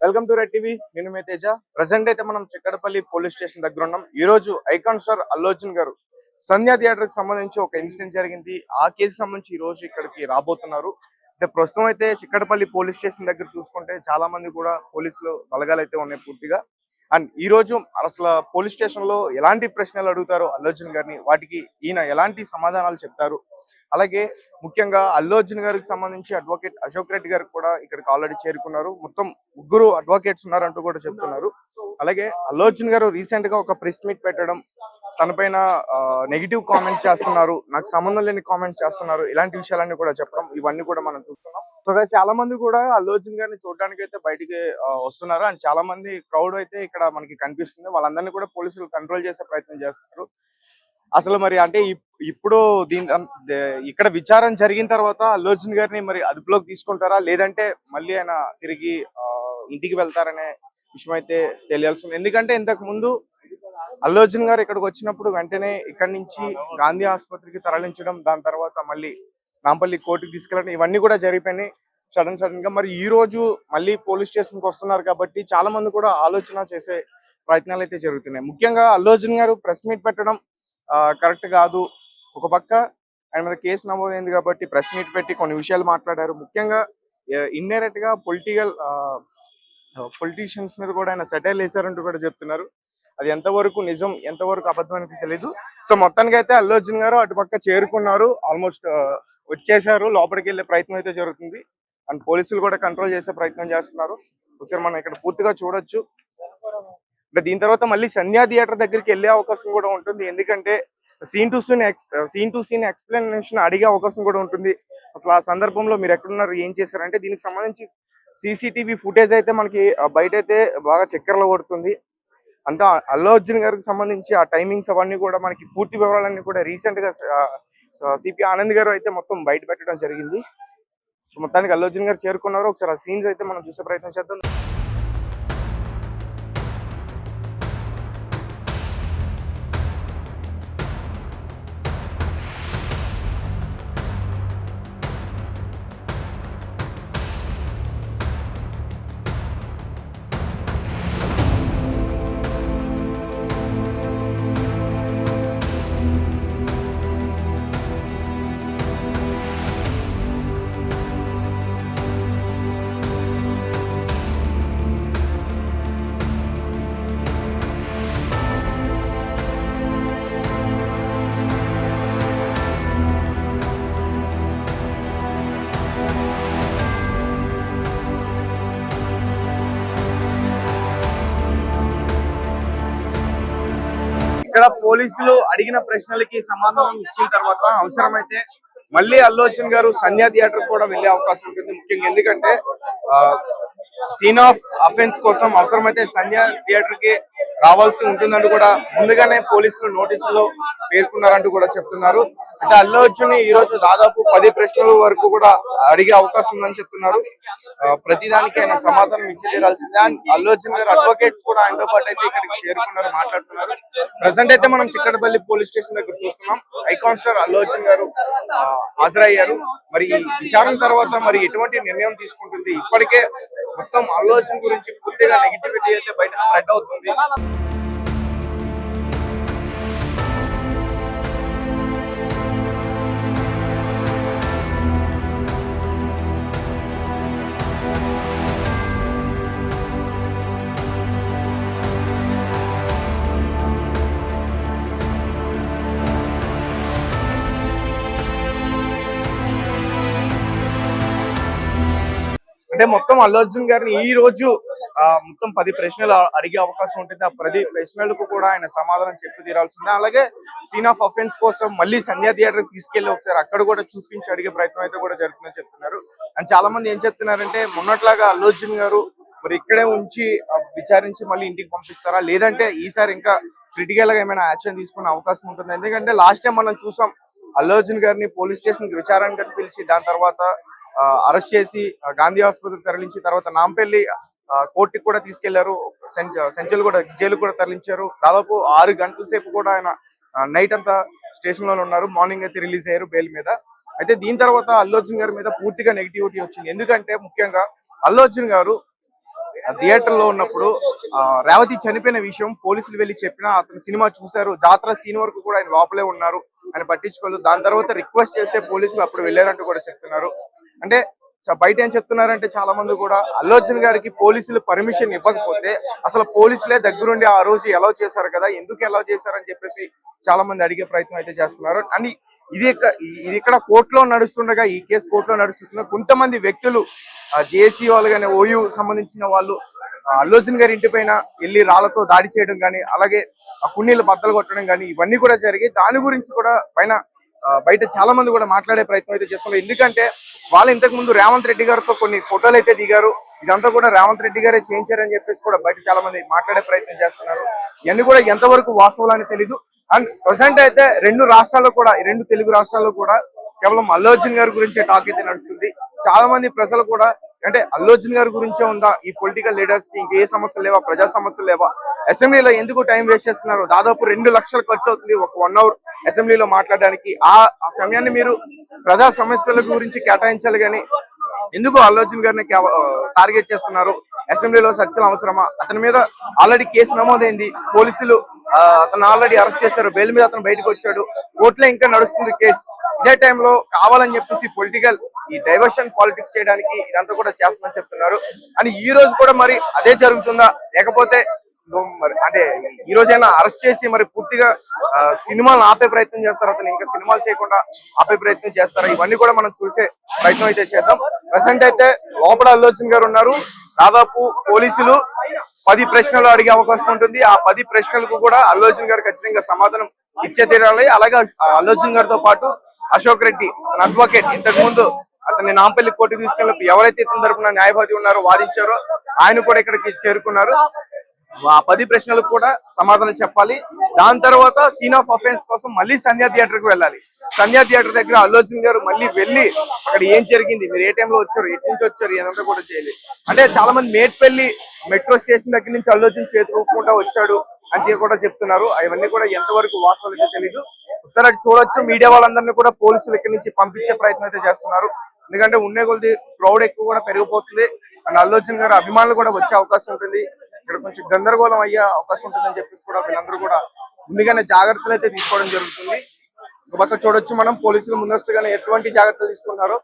Welcome to red TV. నేను మీ Teja. Present అయితే మనం చిక్కడపల్లి పోలీస్ స్టేషన్ దగ్గర ఉన్నాం. ఈ రోజు ఐకాన్ స్టార్ అల్లు అర్జున్ గారు సంధ్యా థియేటర్ కి సంబంధించి ఒక ఇన్సిడెంట్ జరిగింది. ఆ కేసు సంబంధించి ఈ రోజు ఇక్కడికి రాబోతున్నారు. అయితే ప్రస్తుతం అయితే చిక్కడపల్లి పోలీస్ స్టేషన్ దగ్గర చూసుకుంటే చాలా మంది కూడా పోలీసులు బలగాలు అయితే ఉన్నాయి పూర్తిగా. అండ్ ఈ రోజు అసలు పోలీస్ స్టేషన్ లో ఎలాంటి ప్రశ్నలు అడుగుతారు అల్లు అర్జున్ గారిని, వాటికి ఈయన ఎలాంటి సమాధానాలు చెప్తారు, అలాగే ముఖ్యంగా అల్లు అర్జున్ గారికి సంబంధించి అడ్వకేట్ అశోక్ రెడ్డి గారికి కూడా ఇక్కడికి ఆల్రెడీ చేరుకున్నారు. మొత్తం ముగ్గురు అడ్వకేట్స్ ఉన్నారంటూ కూడా చెప్తున్నారు. అలాగే అల్లు అర్జున్ గారు రీసెంట్ గా ఒక ప్రెస్ మీట్ పెట్టడం, తన పైన నెగిటివ్ కామెంట్స్ చేస్తున్నారు, నాకు సంబంధం లేని కామెంట్స్ చేస్తున్నారు, ఇలాంటి విషయాలన్నీ కూడా చెప్పడం, ఇవన్నీ కూడా మనం చూస్తున్నాం. సో చాలా మంది కూడా అల్లు అర్జున్ గారిని చూడడానికి అయితే బయటికి వస్తున్నారు. అండ్ చాలా మంది క్రౌడ్ అయితే ఇక్కడ మనకి కనిపిస్తుంది. వాళ్ళందరినీ కూడా పోలీసులు కంట్రోల్ చేసే ప్రయత్నం చేస్తున్నారు. అసలు మరి అంటే ఇప్పుడు ఇక్కడ విచారణ జరిగిన తర్వాత అల్లు అర్జున్ గారిని మరి అదుపులోకి తీసుకుంటారా, లేదంటే మళ్ళీ ఆయన తిరిగి ఇంటికి వెళ్తారనే విషయం అయితే తెలియాల్సింది. ఎందుకంటే ఇంతకు ముందు అల్లు అర్జున్ గారు ఇక్కడికి వచ్చినప్పుడు వెంటనే ఇక్కడి నుంచి గాంధీ ఆసుపత్రికి తరలించడం, దాని తర్వాత మళ్ళీ నాంపల్లి కోర్టుకి తీసుకెళ్ళడం, ఇవన్నీ కూడా జరిగిపోయినాయి సడన్ గా. మరి ఈ రోజు మళ్ళీ పోలీస్ స్టేషన్ కి వస్తున్నారు కాబట్టి చాలా మంది కూడా ఆలోచన చేసే ప్రయత్నాలు అయితే జరుగుతున్నాయి. ముఖ్యంగా అల్లు అర్జున్ గారు ప్రెస్ మీట్ పెట్టడం కరెక్ట్ కాదు. ఒక పక్క ఆయన మీద కేసు నమోదైంది కాబట్టి ప్రెస్ మీట్ పెట్టి కొన్ని విషయాలు మాట్లాడారు. ముఖ్యంగా ఇండైరెక్ట్ గా పొలిటీషియన్స్ మీద కూడా ఆయన సెటైల్ వేశారంటూ కూడా చెప్తున్నారు. అది ఎంతవరకు నిజం, ఎంతవరకు అబద్ధం అనేది తెలియదు. సో మొత్తానికి అయితే అల్లు అర్జున్ గారు అటుపక్క చేరుకున్నారు, ఆల్మోస్ట్ వచ్చేసారు. లోపలికి వెళ్ళే ప్రయత్నం అయితే జరుగుతుంది. అండ్ పోలీసులు కూడా కంట్రోల్ చేసే ప్రయత్నం చేస్తున్నారు. ఒకసారి మనం ఇక్కడ పూర్తిగా చూడొచ్చు. అంటే దీని తర్వాత మళ్ళీ సంధ్యా థియేటర్ దగ్గరికి వెళ్ళే అవకాశం కూడా ఉంటుంది. ఎందుకంటే సీన్ టు సీన్ ఎక్స్ప్లెనేషన్ అడిగే అవకాశం కూడా ఉంటుంది. అసలు ఆ సందర్భంలో మీరు ఎక్కడున్నారు, ఏం చేశారంటే దీనికి సంబంధించి సీసీటీవీ ఫుటేజ్ అయితే మనకి బయట అయితే బాగా చక్కెరలో కొడుతుంది. అంటే అల్లు అర్జున్ గారికి సంబంధించి ఆ టైమింగ్స్ అవన్నీ కూడా మనకి పూర్తి వివరాలన్నీ కూడా రీసెంట్ గా సిపి ఆనంద్ గారు అయితే మొత్తం బయట పెట్టడం జరిగింది. మొత్తానికి అల్లు అర్జున్ గారు చేరుకున్నారు. ఒకసారి ఆ సీన్స్ అయితే మనం చూసే ప్రయత్నం చేద్దాం. ఇక్కడ పోలీసులు అడిగిన ప్రశ్నలకి సమాధానం ఇచ్చిన తర్వాత అవసరమైతే మళ్ళీ అల్లు అర్జున్ గారు సంధ్యా థియేటర్ కూడా వెళ్లే అవకాశం ఉంటుంది. ముఖ్యంగా ఎందుకంటే సీన్ ఆఫ్ అఫెన్స్ కోసం అవసరమైతే సంధ్యా థియేటర్ కి రావాల్సి ఉంటుందంటూ కూడా ముందుగానే పోలీసులు నోటీసులో పేర్కొన్నారంటూ కూడా చెప్తున్నారు. అయితే అల్లు అర్జున్ ఈ రోజు దాదాపు 10 ప్రశ్నల వరకు కూడా అడిగే అవకాశం ఉందని చెప్తున్నారు. ప్రతిదానికి ఆయన సమాధానం ఇచ్చి తీరాల్సిందే. అండ్ అల్లు అర్జున్ గారు అడ్వకేట్స్ కూడా ఆయనతో పాటు అయితే ఇక్కడికి చేరుకున్నారు, మాట్లాడుతున్నారు. ప్రెసెంట్ అయితే మనం చిక్కడపల్లి పోలీస్ స్టేషన్ దగ్గర చూస్తున్నాం. ఐకాన్ స్టార్ అల్లు అర్జున్ గారు హాజరయ్యారు. మరి ఈ విచారణ తర్వాత మరి ఎటువంటి నిర్ణయం తీసుకుంటుంది, ఇప్పటికే మొత్తం అల్లు అర్జున్ గురించి పూర్తిగా నెగిటివిటీ అయితే బయట స్ప్రెడ్ అవుతుంది. అంటే మొత్తం అల్లు అర్జున్ గారిని ఈ రోజు మొత్తం 10 ప్రశ్నలు అడిగే అవకాశం ఉంటుంది. ఆ 10 ప్రశ్నలకు కూడా ఆయన సమాధానం చెప్పి తీరాల్సిందే. అలాగే సీన్ ఆఫ్ అఫెన్స్ కోసం మళ్ళీ సంధ్యా థియేటర్ తీసుకెళ్లి ఒకసారి అక్కడ కూడా చూపించి అడిగే ప్రయత్నం అయితే కూడా జరుగుతుందని చెప్తున్నారు. అండ్ చాలా మంది ఏం చెప్తున్నారంటే మొన్నట్లాగా అల్లు అర్జున్ గారు మరి ఇక్కడే ఉంచి విచారించి మళ్ళీ ఇంటికి పంపిస్తారా, లేదంటే ఈసారి ఇంకా క్రిటికల్ గా ఏమైనా యాక్షన్ తీసుకునే అవకాశం ఉంటుంది. ఎందుకంటే లాస్ట్ టైం మనం చూసాం అల్లు అర్జున్ గారిని పోలీస్ స్టేషన్ కి విచారణకు పిలిచి దాని తర్వాత అరెస్ట్ చేసి గాంధీ ఆసుపత్రికి తరలించి తర్వాత నాంపల్లి కోర్టుకి కూడా తీసుకెళ్లారు, సెంచల్ కూడా జైలు కూడా తరలించారు. దాదాపు 6 గంటల సేపు కూడా ఆయన నైట్ అంతా స్టేషన్ లోనే ఉన్నారు. మార్నింగ్ అయితే రిలీజ్ అయ్యారు బెయిల్ మీద. అయితే దీని తర్వాత అల్లు అర్జున్ గారి మీద పూర్తిగా నెగిటివిటీ వచ్చింది. ఎందుకంటే ముఖ్యంగా అల్లు అర్జున్ గారు థియేటర్ లో ఉన్నప్పుడు రేవతి చనిపోయిన విషయం పోలీసులు వెళ్ళి చెప్పినా అతను సినిమా చూశారు, జాతర సీన్ వరకు కూడా ఆయన లోపలే ఉన్నారు, ఆయన పట్టించుకోలేదు. దాని తర్వాత రిక్వెస్ట్ చేస్తే పోలీసులు అప్పుడు వెళ్ళారంటూ కూడా చెప్తున్నారు. అంటే బయట ఏం చెప్తున్నారంటే చాలా మంది కూడా అల్లు అర్జున్ గారికి పోలీసులు పర్మిషన్ ఇవ్వకపోతే అసలు పోలీసులే దగ్గరుండి ఆ రోజు ఎలా చేశారు కదా, ఎందుకు ఎలా చేశారని చెప్పేసి చాలా మంది అడిగే ప్రయత్నం అయితే చేస్తున్నారు. అని ఇది ఇక్కడ కోర్టులో నడుస్తుండగా, ఈ కేసు కోర్టులో నడుస్తుండగా కొంతమంది వ్యక్తులు జేఏసీ వాళ్ళు కానీ, ఓయూ సంబంధించిన వాళ్ళు అల్లు అర్జున్ గారి ఇంటి పైన వెళ్ళి రాళ్లతో దాడి చేయడం కానీ, అలాగే కుండీలు బద్దలు కొట్టడం కానీ ఇవన్నీ కూడా జరిగి దాని గురించి కూడా బయట చాలా మంది కూడా మాట్లాడే ప్రయత్నం అయితే చేస్తున్నారు. ఎందుకంటే వాళ్ళు ఇంతకు ముందు రేవంత్ రెడ్డి గారితో కొన్ని ఫోటోలు అయితే దిగారు, ఇదంతా కూడా రేవంత్ రెడ్డి గారే చేయించారని చెప్పేసి కూడా బయట చాలా మంది మాట్లాడే ప్రయత్నం చేస్తున్నారు. ఇవన్నీ కూడా ఎంతవరకు వాస్తవాలు అని తెలీదు. అండ్ ప్రజెంట్ అయితే రెండు తెలుగు రాష్ట్రాల్లో కూడా కేవలం అల్లు అర్జున్ గారి గురించే టాక్ అయితే నడుస్తుంది. చాలా మంది ప్రజలు కూడా అంటే అల్లు అర్జున్ గారి గురించే ఉందా, ఈ పొలిటికల్ లీడర్స్ కి ఇంకే సమస్యలు లేవా, ప్రజా సమస్యలు లేవా, అసెంబ్లీలో ఎందుకు టైం వేస్ట్ చేస్తున్నారు, దాదాపు 2 లక్షలు ఖర్చు అవుతుంది ఒక 1 అవర్ అసెంబ్లీలో మాట్లాడడానికి. ఆ సమయాన్ని మీరు ప్రజా సమస్యల గురించి కేటాయించాలి కానీ ఎందుకు అల్లు అర్జున్ గారిని టార్గెట్ చేస్తున్నారు, అసెంబ్లీలో చర్చలు అవసరమా, అతని మీద ఆల్రెడీ కేసు నమోదైంది, పోలీసులు అతను ఆల్రెడీ అరెస్ట్ చేశారు, బెయిల్ మీద అతను బయటకు వచ్చాడు, కోర్టులో ఇంకా నడుస్తుంది కేసు. ఇదే టైంలో కావాలని చెప్పేసి ఈ డైవర్షన్ పాలిటిక్స్ చేయడానికి ఇదంతా కూడా చేస్తుందని చెప్తున్నారు. అని ఈ రోజు కూడా మరి అదే జరుగుతుందా, లేకపోతే మరి అంటే ఈ రోజైనా అరెస్ట్ చేసి మరి పూర్తిగా సినిమాలు ఆపే ప్రయత్నం చేస్తారు, అతను ఇంకా సినిమాలు చేయకుండా ఆపే ప్రయత్నం చేస్తారా, ఇవన్నీ కూడా మనం చూసే ప్రయత్నం అయితే చేద్దాం. ప్రెసెంట్ అయితే లోపల అల్లు అర్జున్ గారు ఉన్నారు. దాదాపు పోలీసులు 10 ప్రశ్నలు అడిగే అవకాశం ఉంటుంది. ఆ 10 ప్రశ్నలకు కూడా అల్లు అర్జున్ గారు ఖచ్చితంగా సమాధానం ఇచ్చే తీరాలి. అలాగే అల్లు అర్జున్ గారితో పాటు అశోక్ రెడ్డి అడ్వకేట్, ఇంతకు ముందు అతన్ని నాంపల్లి కోర్టుకు తీసుకెళ్ళినప్పుడు ఎవరైతే ఇతని తరపున న్యాయవాది ఉన్నారో వాదించారో ఆయన కూడా ఇక్కడికి చేరుకున్నారు. ఆ 10 ప్రశ్నలకు కూడా సమాధానం చెప్పాలి. దాని తర్వాత సీన్ ఆఫ్ అఫెన్స్ కోసం మళ్ళీ సంధ్యా థియేటర్ కు వెళ్ళాలి. సంధ్యా థియేటర్ దగ్గర అల్లు అర్జున్ గారు మళ్ళీ వెళ్ళి అక్కడ ఏం జరిగింది, మీరు ఏ టైంలో వచ్చారు, ఎటు నుంచి వచ్చారు, ఏదంతా కూడా చేయాలి. అంటే చాలా మంది మేట్పల్లి మెట్రో స్టేషన్ దగ్గర నుంచి అల్లు అర్జున్ చేతి ఊపుకుంటా వచ్చాడు అని కూడా చెప్తున్నారు. అవన్నీ కూడా ఎంతవరకు వాస్తవాలు తెలీదు. ఒకసారి అది చూడొచ్చు. మీడియా వాళ్ళందరినీ కూడా పోలీసులు ఇక్కడి నుంచి పంపించే ప్రయత్నం అయితే చేస్తున్నారు. ఎందుకంటే ఉండే కొద్ది క్రౌడ్ ఎక్కువ కూడా పెరిగిపోతుంది అండ్ అల్లు అర్జున్ గారు అభిమానులు కూడా వచ్చే అవకాశం ఉంటుంది. ఇక్కడ కొంచెం గందరగోళం అయ్యే అవకాశం ఉంటుందని చెప్పేసి కూడా వీళ్ళందరూ కూడా ముందుగానే జాగ్రత్తలు అయితే తీసుకోవడం జరుగుతుంది. ఒక పక్క చూడొచ్చు మనం పోలీసులు ముందస్తుగానే ఎటువంటి జాగ్రత్తలు తీసుకున్నారో.